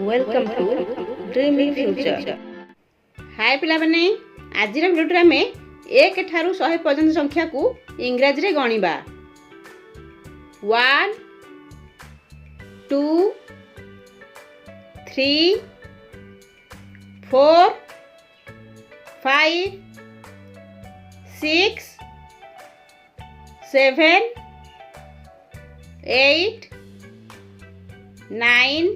Welcome to Dreaming Future. Hi पिलामाने, आजिर भिडियोरे आमे 1 ठारू 100 पर्यंत संख्या को इंग्राजी रे गणिबा। 1 2 3 4 5 6 7 8 9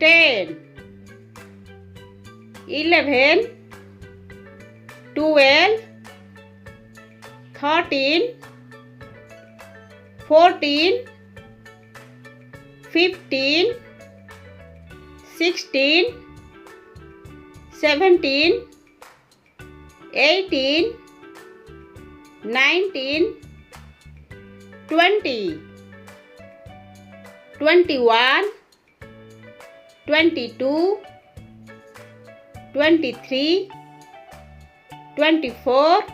10 11 12 13 14 15 16 17 18 19 20 21 22 23 24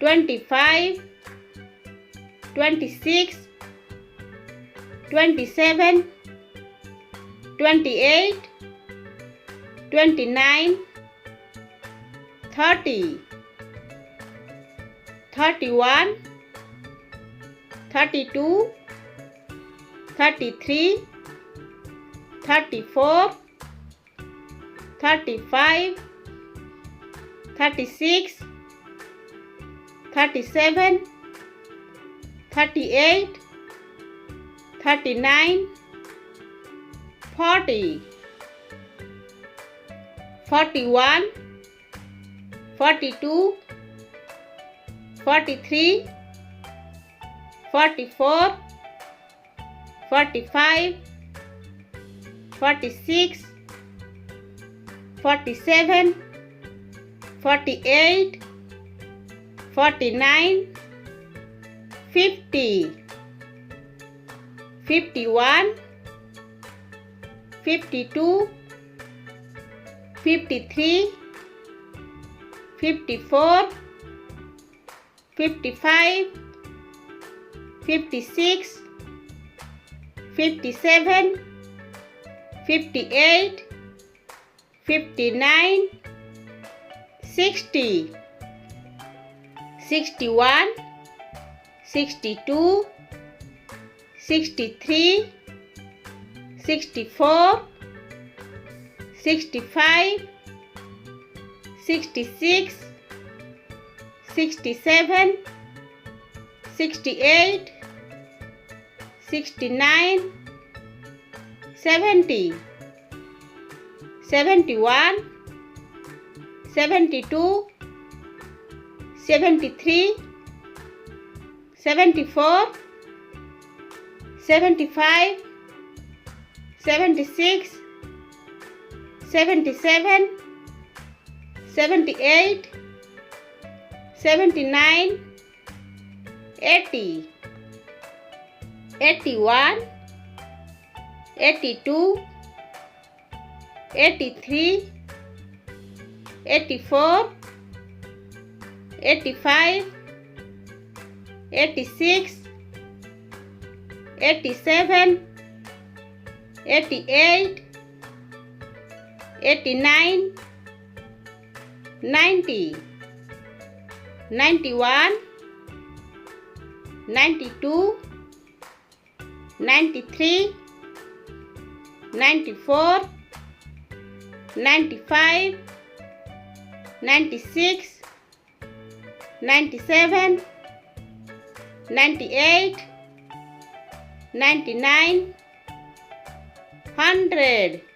25 26 27 28 29 30 31 32 33 34 35 36 37 38 39 40 41 42 43 44 45 46 47 48 49 50 51 52 53 54 55 56 57 58 59 60 61 62 63 64 65 66 67 68 69 70 71 72 73 74 75 76 77 78 79 80 81 82 83 84 85 86 87 88 89 90 91 92 93 94 95 96 97 98 99 100